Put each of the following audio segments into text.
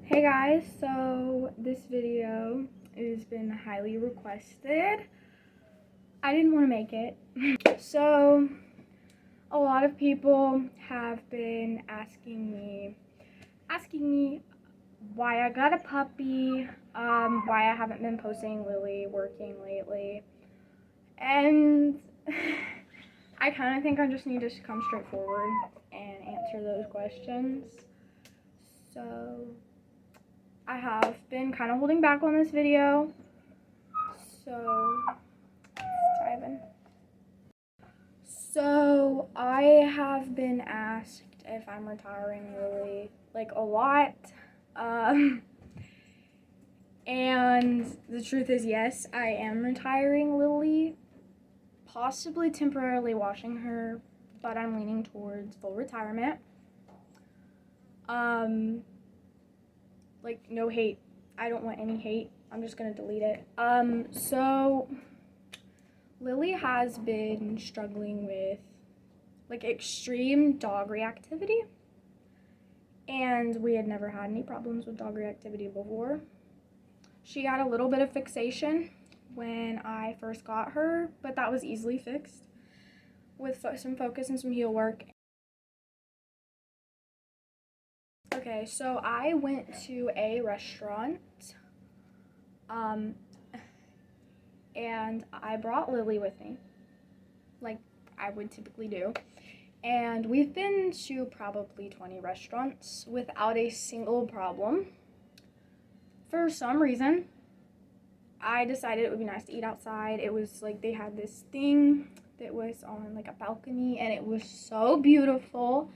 Hey guys, so this video has been highly requested. I didn't want to make it. So a lot of people have been asking me why I got a puppy, why I haven't been posting Lily working lately. And I kind of think I just need to come straight forward and answer those questions. So I have been kind of holding back on this video, so let's dive in. So I have been asked if I'm retiring Lily, like a lot, and the truth is yes, I am retiring Lily, possibly temporarily washing her, but I'm leaning towards full retirement. Like, no hate. I don't want any hate. I'm just gonna delete it. So Lily has been struggling with like extreme dog reactivity, and we had never had any problems with dog reactivity before. She had a little bit of fixation when I first got her, but that was easily fixed with some focus and some heel work. Okay, so I went to a restaurant, and I brought Lily with me, like I would typically do. And we've been to probably 20 restaurants without a single problem. For some reason, I decided it would be nice to eat outside. It was like they had this thing that was on like a balcony, and it was so beautiful,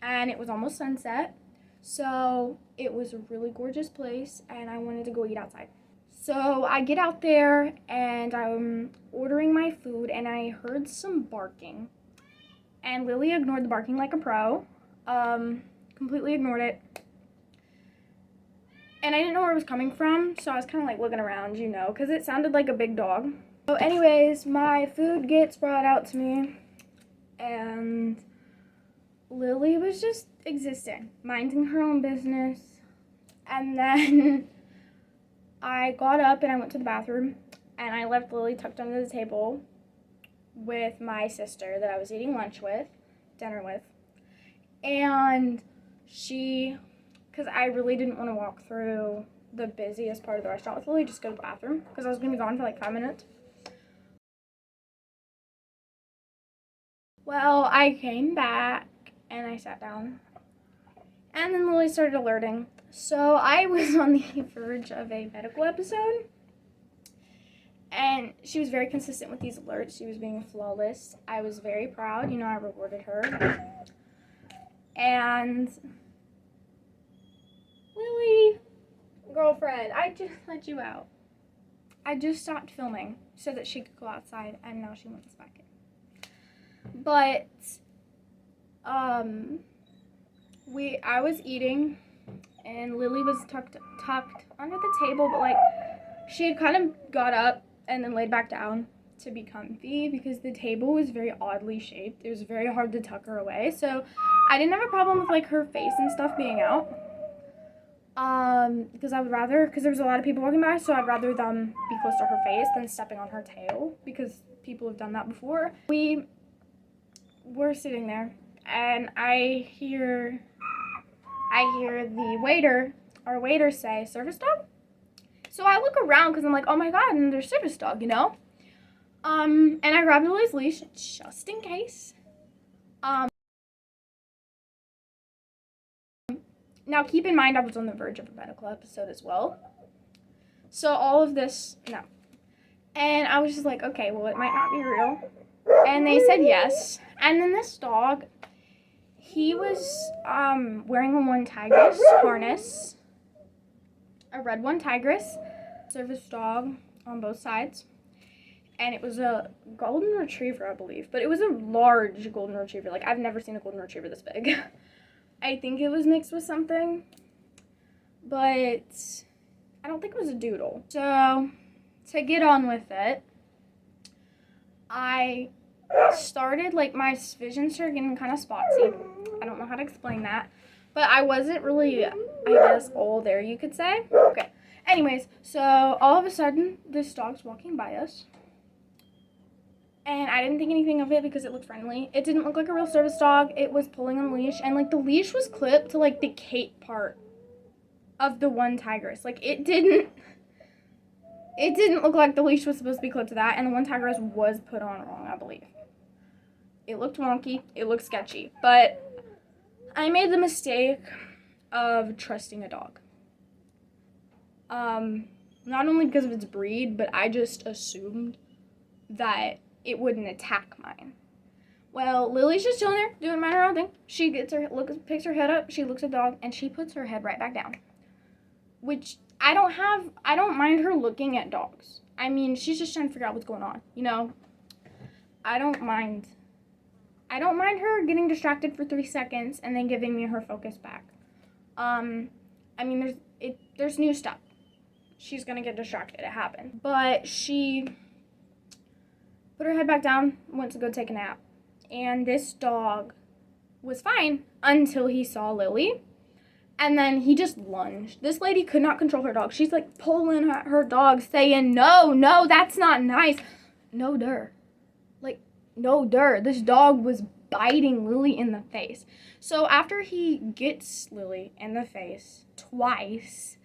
and it was almost sunset. So it was a really gorgeous place, and I wanted to go eat outside. So I get out there, and I'm ordering my food, and I heard some barking. And Lily ignored the barking like a pro. Completely ignored it. And I didn't know where it was coming from, so I was kind of like looking around, because it sounded like a big dog. So anyways, my food gets brought out to me, and Lily was just existing, minding her own business. And then I got up and I went to the bathroom, and I left Lily tucked under the table with my sister that I was eating dinner with. And because I really didn't want to walk through the busiest part of the restaurant with Lily, just go to the bathroom, because I was going to be gone for like 5 minutes. Well, I came back and I sat down, and then Lily started alerting. So I was on the verge of a medical episode, and she was very consistent with these alerts. She was being flawless. I was very proud. I rewarded her. And Lily, girlfriend, I just let you out. I just stopped filming so that she could go outside, and now she wants back in. But I was eating, and Lily was tucked under the table, but like she had kind of got up and then laid back down to be comfy because the table was very oddly shaped. It was very hard to tuck her away, so I didn't have a problem with like her face and stuff being out. Because there was a lot of people walking by, so I'd rather them be close to her face than stepping on her tail, because people have done that before. We were sitting there, and I hear our waiter say, "Service dog?" So I look around because I'm like, oh my god, and there's service dog, And I grabbed Lily's leash just in case. Now keep in mind I was on the verge of a medical episode as well. So all of this, no. And I was just like, okay, well, it might not be real. And they said yes. And then this dog, he was wearing a one tigress harness, a red one tigress, service dog on both sides. And it was a golden retriever, I believe. But it was a large golden retriever. Like, I've never seen a golden retriever this big. I think it was mixed with something, but I don't think it was a doodle. So, to get on with it, I started, like, my vision started getting kind of spotsy. I don't know how to explain that. But I wasn't really, I guess, old there, you could say. Okay. Anyways, so all of a sudden, this dog's walking by us. And I didn't think anything of it because it looked friendly. It didn't look like a real service dog. It was pulling on the leash. And, like, the leash was clipped to, like, the cape part of the one tigress. Like, it didn't look like the leash was supposed to be clipped to that. And the one tigress was put on wrong, I believe. It looked wonky. It looked sketchy. But I made the mistake of trusting a dog. Not only because of its breed, but I just assumed that it wouldn't attack mine. Well, Lily's just chilling there, doing her own thing. She picks her head up, she looks at the dog, and she puts her head right back down. Which, I don't mind her looking at dogs. I mean, she's just trying to figure out what's going on, you know? I don't mind her getting distracted for 3 seconds and then giving me her focus back. I mean, there's new stuff. She's gonna get distracted, it happened. But she put her head back down, went to go take a nap. And this dog was fine until he saw Lily. And then he just lunged. This lady could not control her dog. She's like pulling her dog, saying, no, that's not nice. No, der. Like, no, der. This dog was biting Lily in the face. So after he gets Lily in the face twice,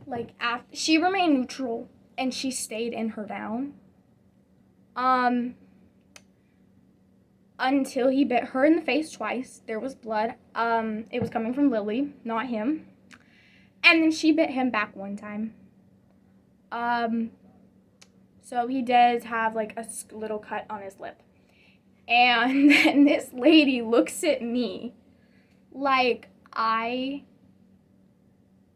like, she remained neutral and she stayed in her down. Until he bit her in the face twice. There was blood. It was coming from Lily, not him. And then she bit him back one time. So he does have, like, a little cut on his lip. And then this lady looks at me like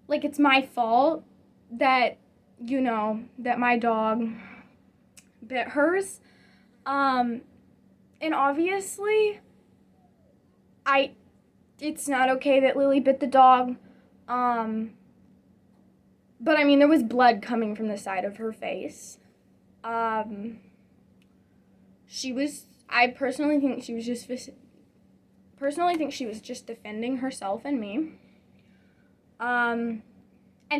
it's my fault that, you know, that my dog bit hers. And obviously, it's not okay that Lily bit the dog. But I mean, there was blood coming from the side of her face. I personally think she was just defending herself and me. And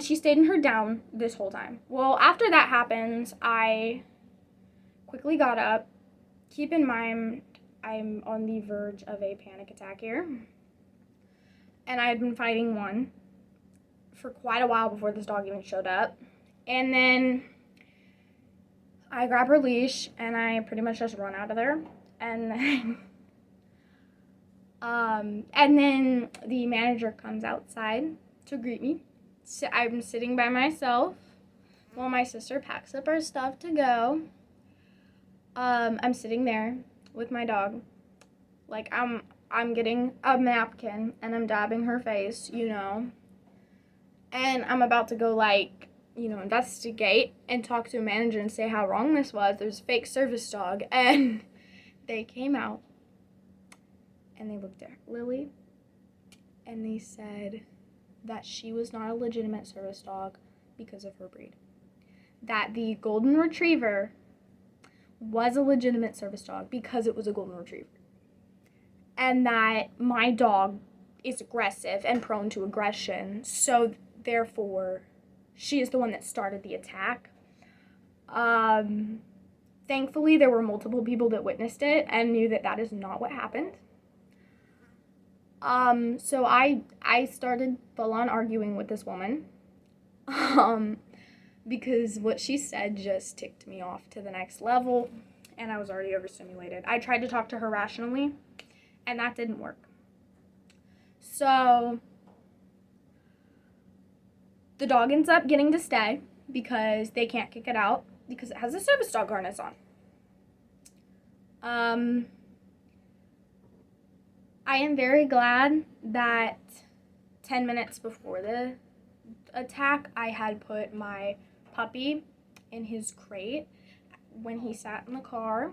she stayed in her down this whole time. Well, after that happens, I quickly got up. Keep in mind, I'm on the verge of a panic attack here. And I had been fighting one for quite a while before this dog even showed up. And then I grab her leash and I pretty much just run out of there. And then the manager comes outside to greet me. So I'm sitting by myself while my sister packs up our stuff to go. I'm sitting there with my dog. Like, I'm getting a napkin and I'm dabbing her face, you know. And I'm about to go, like, you know, investigate and talk to a manager and say how wrong this was. There's a fake service dog. And they came out and they looked at Lily and they said that she was not a legitimate service dog because of her breed. That the golden retriever was a legitimate service dog because it was a golden retriever. And that my dog is aggressive and prone to aggression, so therefore she is the one that started the attack. Thankfully, there were multiple people that witnessed it and knew that that is not what happened. So I started full-on arguing with this woman, because what she said just ticked me off to the next level, and I was already overstimulated. I tried to talk to her rationally, and that didn't work. So the dog ends up getting to stay because they can't kick it out because it has a service dog harness on. I am very glad that 10 minutes before the attack, I had put my puppy in his crate when he sat in the car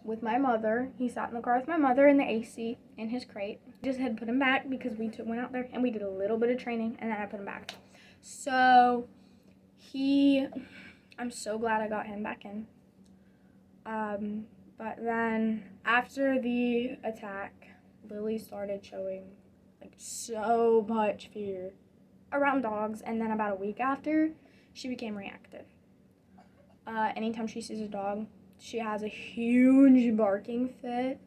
with my mother. He sat in the car with my mother in the AC in his crate. Just had put him back because we went out there and we did a little bit of training and then I put him back. So I'm so glad I got him back in. But then after the attack, Lily started showing like so much fear around dogs, and then about a week after, she became reactive. Anytime she sees a dog, she has a huge barking fit,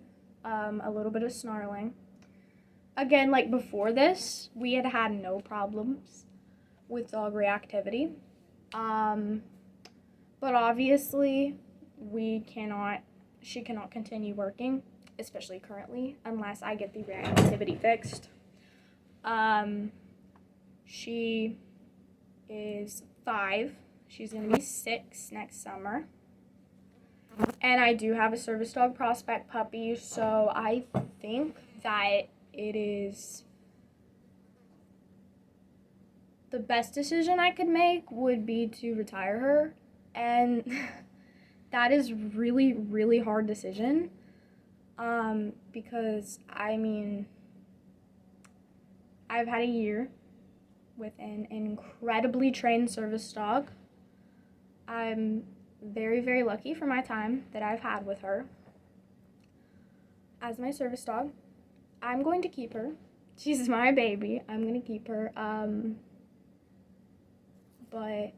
a little bit of snarling. Again, like before this, we had had no problems with dog reactivity. But obviously, she cannot continue working, especially currently, unless I get the reactivity fixed. She is 5. She's going to be 6 next summer. And I do have a service dog prospect puppy, so I think that it is the best decision I could make would be to retire her. And that is really, really hard decision. Because, I mean, I've had a year with an incredibly trained service dog. I'm very, very lucky for my time that I've had with her as my service dog. I'm going to keep her. She's my baby. I'm going to keep her. But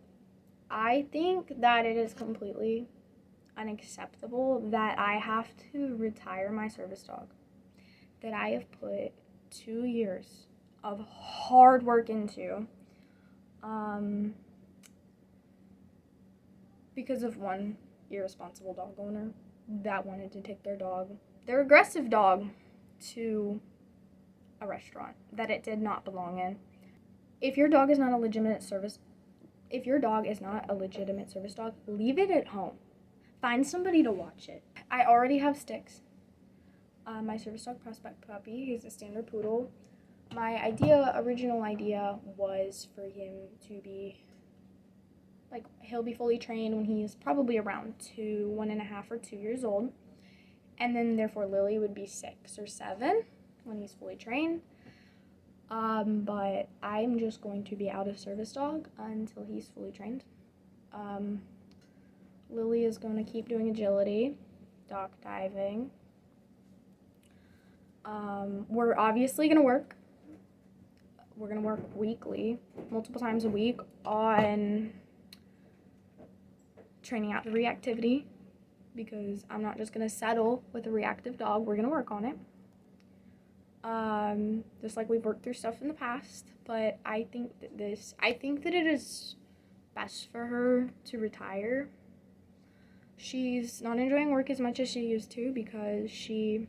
I think that it is completely unacceptable that I have to retire my service dog that I have put 2 years of hard work into, because of one irresponsible dog owner that wanted to take their aggressive dog, to a restaurant that it did not belong in. If your dog is not a legitimate service dog, leave it at home. Find somebody to watch it. I already have Sticks, my service dog prospect puppy. He's a standard poodle. My original idea was for him to be, like, he'll be fully trained when he's probably around 1.5 or 2 years old. And then therefore Lily would be 6 or 7 when he's fully trained. But I'm just going to be out of service dog until he's fully trained. Lily is going to keep doing agility, dock diving. We're obviously going to work. We're going to work weekly, multiple times a week, on training out the reactivity, because I'm not just going to settle with a reactive dog. We're going to work on it. Just like we've worked through stuff in the past, but I think that it is best for her to retire. She's not enjoying work as much as she used to because she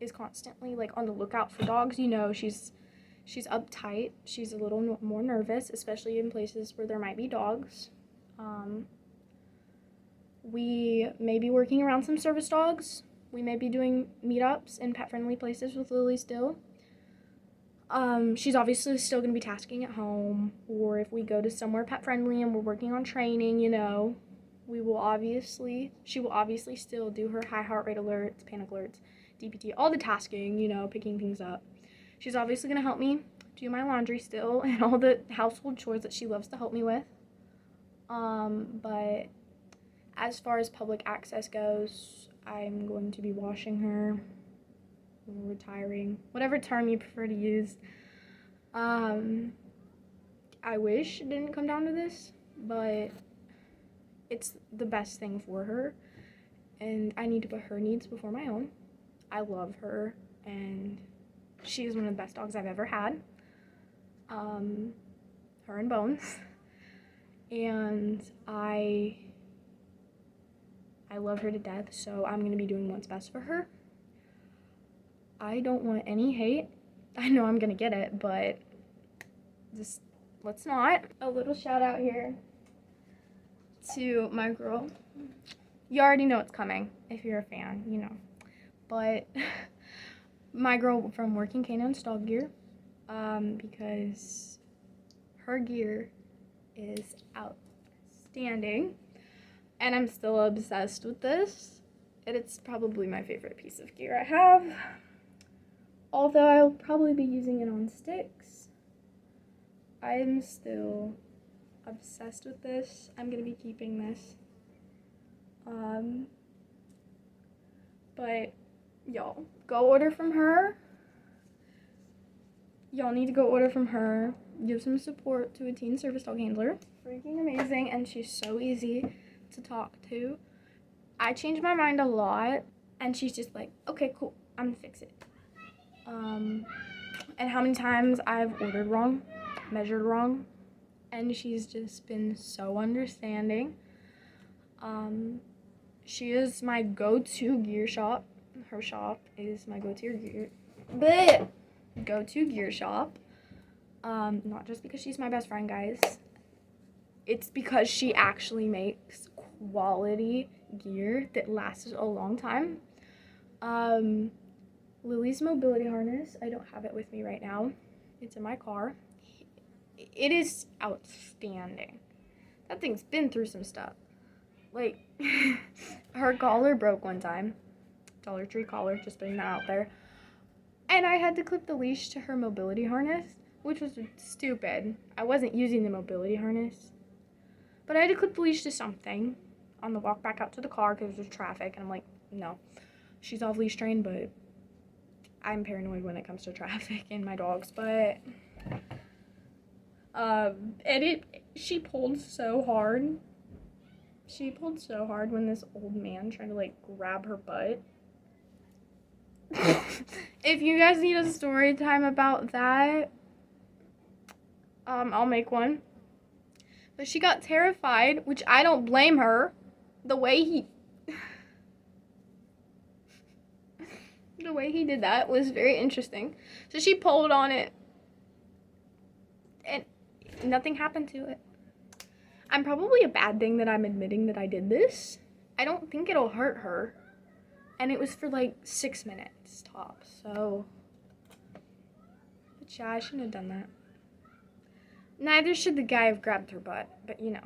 is constantly, like, on the lookout for dogs. You know, she's uptight. She's a little more nervous, especially in places where there might be dogs. We may be working around some service dogs. We may be doing meetups in pet-friendly places with Lily still. She's obviously still going to be tasking at home, or if we go to somewhere pet-friendly and we're working on training, you know, she will obviously still do her high heart rate alerts, panic alerts, DPT, all the tasking, you know, picking things up. She's obviously going to help me do my laundry still and all the household chores that she loves to help me with. But as far as public access goes, I'm going to be washing her, retiring, whatever term you prefer to use. I wish it didn't come down to this, but it's the best thing for her, and I need to put her needs before my own. I love her, and she is one of the best dogs I've ever had. Her and Bones. And I love her to death, so I'm going to be doing what's best for her. I don't want any hate. I know I'm going to get it, but just let's not. A little shout out here to my girl. You already know it's coming if you're a fan, you know. But my girl from Working Canine's Dog Gear, because her gear is outstanding, and I'm still obsessed with this, and it's probably my favorite piece of gear I have, although I'll probably be using it on Sticks. I'm still obsessed with this. I'm gonna be keeping this. But y'all, go order from her. Y'all need to go order from her. Give some support to a teen service dog handler. Freaking amazing, and she's so easy to talk to. I change my mind a lot, and she's just like, okay, cool, I'm gonna fix it. And how many times I've ordered wrong, measured wrong, and she's just been so understanding. She is my go-to gear shop. Her shop is my go-to gear shop. Not just because she's my best friend, guys. It's because she actually makes quality gear that lasts a long time. Lily's mobility harness, I don't have it with me right now. It's in my car. It is outstanding. That thing's been through some stuff. Like, her collar broke one time. Dollar Tree collar, just putting that out there. And I had to clip the leash to her mobility harness, which was stupid. I wasn't using the mobility harness. But I had to clip the leash to something on the walk back out to the car because there's traffic. And I'm like, no. She's off leash trained, but I'm paranoid when it comes to traffic and my dogs. But, she pulled so hard. She pulled so hard when this old man tried to, like, grab her butt. If you guys need a story time about that, I'll make one. But she got terrified, which I don't blame her. The way he did that was very interesting. So she pulled on it, and nothing happened to it. I'm probably a bad thing that I'm admitting that I did this. I don't think it'll hurt her. And it was for like 6 minutes tops, so. But yeah, I shouldn't have done that. Neither should the guy have grabbed her butt, but you know.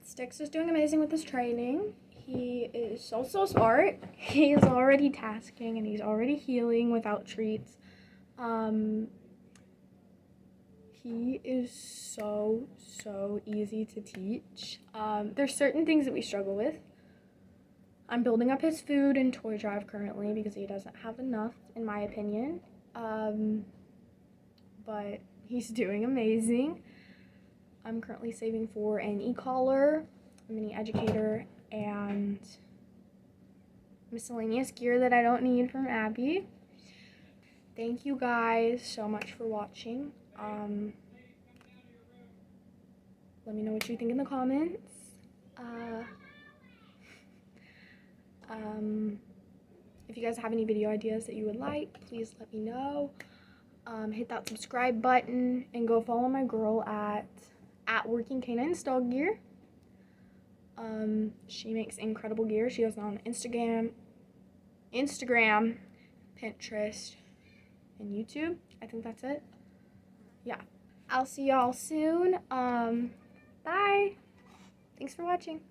Styx is doing amazing with his training. He is so smart. He is already tasking and he's already healing without treats. He is so easy to teach. There's certain things that we struggle with. I'm building up his food and toy drive currently because he doesn't have enough, in my opinion. But he's doing amazing. I'm currently saving for an e-collar, a mini educator, and miscellaneous gear that I don't need from Abby. Thank you guys so much for watching. Let me know what you think in the comments. If you guys have any video ideas that you would like, please let me know. Hit that subscribe button and go follow my girl at Working Canines Dog Gear. She makes incredible gear. She has it on Instagram, Pinterest, and YouTube. I think that's it. Yeah. I'll see y'all soon. Bye. Thanks for watching.